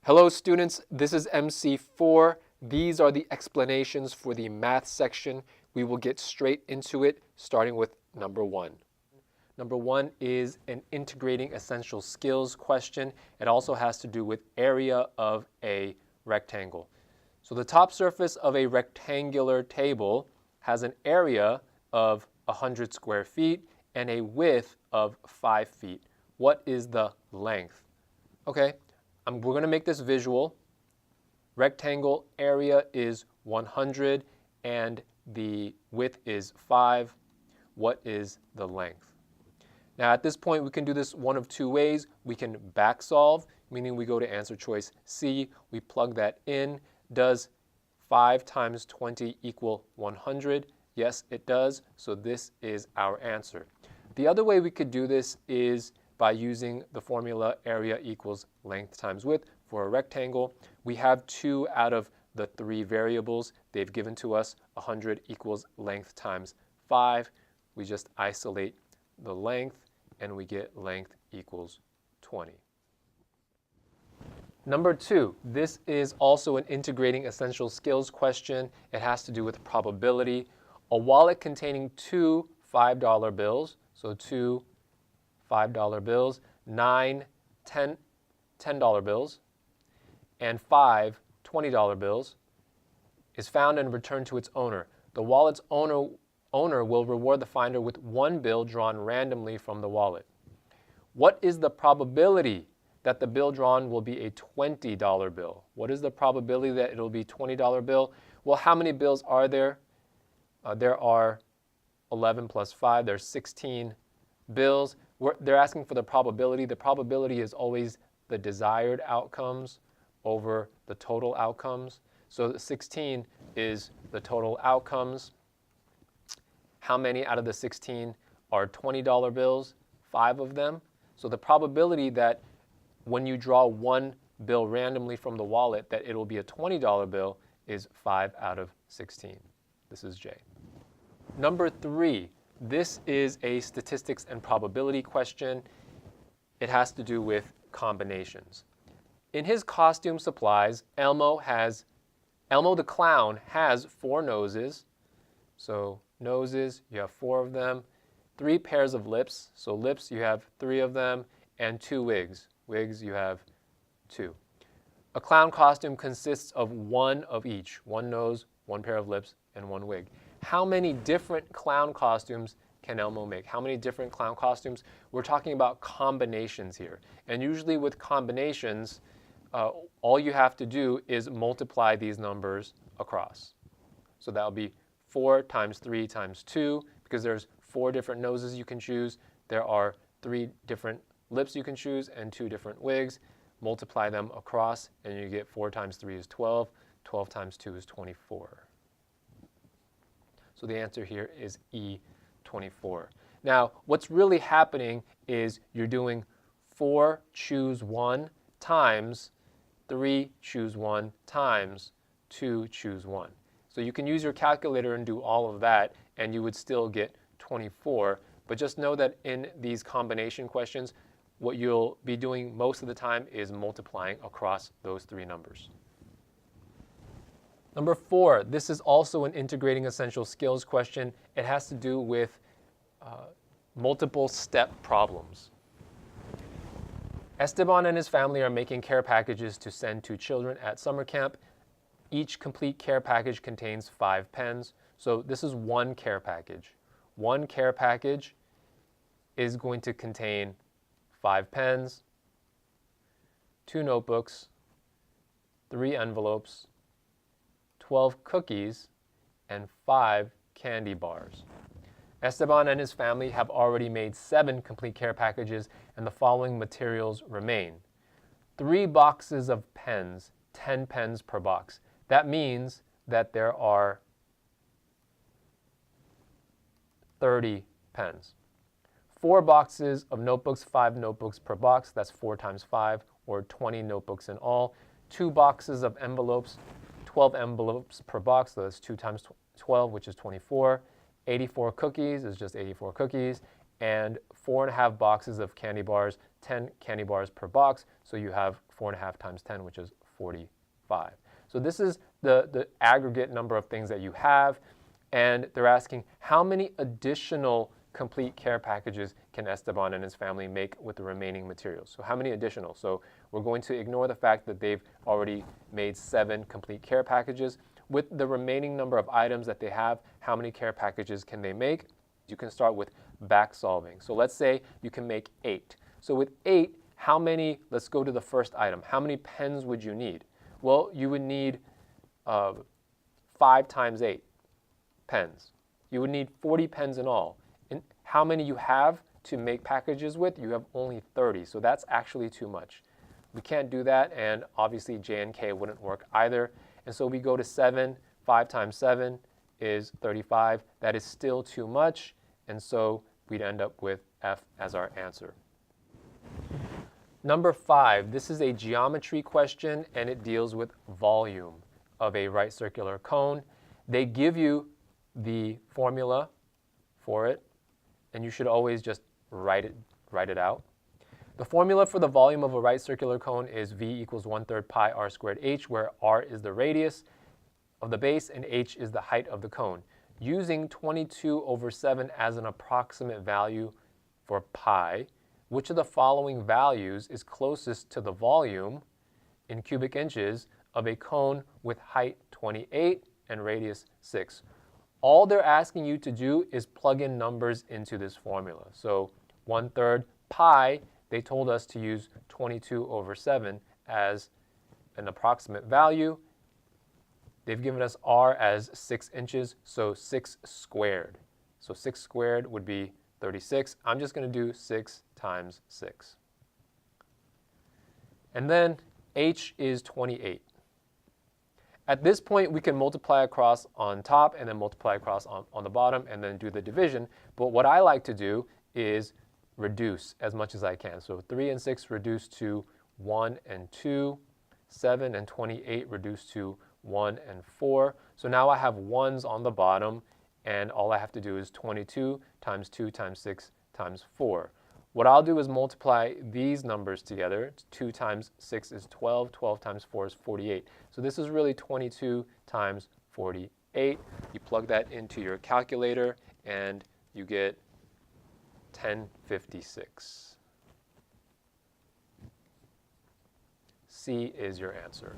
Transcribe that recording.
Hello students, this is MC4. These are the explanations for the math section. We will get straight into it, starting with number 1. Number 1 is an integrating essential skills question. It also has to do with area of a rectangle. So the top surface of a rectangular table has an area of 100 square feet and a width of 5 feet. What is the length? Okay. We're going to make this visual. Rectangle area is 100 and the width is 5. What is the length? Now at this point we can do this one of two ways. We can back solve, meaning we go to answer choice C. We plug that in. Does 5 times 20 equal 100? Yes, it does. So this is our answer. The other way we could do this is by using the formula area equals length times width for a rectangle. We have 2 out of the 3 variables they've given to us. 100 equals length times 5. We just isolate the length and we get length equals 20. Number 2, this is also an integrating essential skills question. It has to do with probability. A wallet containing 2 $5 bills, so 2 $5 bills, 9 $10 bills, and 5 $20 bills is found and returned to its owner. The wallet's owner will reward the finder with 1 bill drawn randomly from the wallet. What is the probability that the bill drawn will be a $20 bill? What is the probability that it will be a $20 bill? Well, how many bills are there? There are 11 plus 5. There's 16 bills. They're asking for the probability. The probability is always the desired outcomes over the total outcomes. So 16 is the total outcomes. How many out of the 16 are $20 bills? 5 of them. So the probability that when you draw 1 bill randomly from the wallet that it will be a $20 bill is 5 out of 16. This is J. Number 3. This is a statistics and probability question. It has to do with combinations. In his costume supplies, Elmo the clown has 4 noses. So noses, you have 4 of them. 3 pairs of lips. So lips, you have 3 of them. And 2 wigs. Wigs, you have 2. A clown costume consists of 1 of each. 1 nose, 1 pair of lips, and 1 wig. How many different clown costumes can Elmo make? How many different clown costumes? We're talking about combinations here. And usually with combinations, all you have to do is multiply these numbers across. So that will be 4 times 3 times 2, because there's 4 different noses you can choose. There are 3 different lips you can choose and 2 different wigs. Multiply them across and you get 4 times 3 is 12. 12 times 2 is 24. So the answer here is E, 24. Now, what's really happening is you're doing 4 choose 1 times 3 choose 1 times 2 choose 1. So you can use your calculator and do all of that, and you would still get 24. But just know that in these combination questions, what you'll be doing most of the time is multiplying across those 3 numbers. Number 4, this is also an integrating essential skills question. It has to do with multiple step problems. Esteban and his family are making care packages to send to children at summer camp. Each complete care package contains 5 pens. So this is 1 care package. 1 care package is going to contain 5 pens, 2 notebooks, 3 envelopes, 12 cookies, and 5 candy bars. Esteban and his family have already made 7 complete care packages, and the following materials remain. 3 boxes of pens, 10 pens per box. That means that there are 30 pens. 4 boxes of notebooks, 5 notebooks per box. That's 4 times 5, or 20 notebooks in all. 2 boxes of envelopes, 12 envelopes per box. So that's 2 times 12, which is 24. 84 cookies is just 84 cookies, and 4.5 boxes of candy bars, 10 candy bars per box, so you have 4.5 times 10, which is 45. So this is the aggregate number of things that you have, and they're asking how many additional complete care packages can Esteban and his family make with the remaining materials. So how many additional? So we're going to ignore the fact that they've already made 7 complete care packages. With the remaining number of items that they have, how many care packages can they make? You can start with back solving. So let's say you can make 8. So with 8, how many, let's go to the first item. How many pens would you need? Well, you would need 5 times 8 pens. You would need 40 pens in all. And how many you have to make packages with? You have only 30, so that's actually too much. We can't do that, and obviously J and K wouldn't work either. And so we go to 7. 5 times 7 is 35. That is still too much, and so we'd end up with F as our answer. Number 5, this is a geometry question, and it deals with volume of a right circular cone. They give you the formula for it, and you should always just write it out. The formula for the volume of a right circular cone is V equals 1/3 pi r squared h, where r is the radius of the base and h is the height of the cone. Using 22/7 as an approximate value for pi, which of the following values is closest to the volume in cubic inches of a cone with height 28 and radius 6? All they're asking you to do is plug in numbers into this formula. So 1/3 pi, they told us to use 22/7 as an approximate value. They've given us r as 6 inches, so 6 squared. So 6 squared would be 36. I'm just going to do 6 times 6. And then h is 28. At this point, we can multiply across on top and then multiply across on the bottom and then do the division. But what I like to do is reduce as much as I can. So 3 and 6 reduce to 1 and 2. 7 and 28 reduce to 1 and 4. So now I have 1s on the bottom, and all I have to do is 22 times 2 times 6 times 4. What I'll do is multiply these numbers together. 2 times 6 is 12. 12 times 4 is 48. So this is really 22 times 48. You plug that into your calculator, and you get 1056. C is your answer.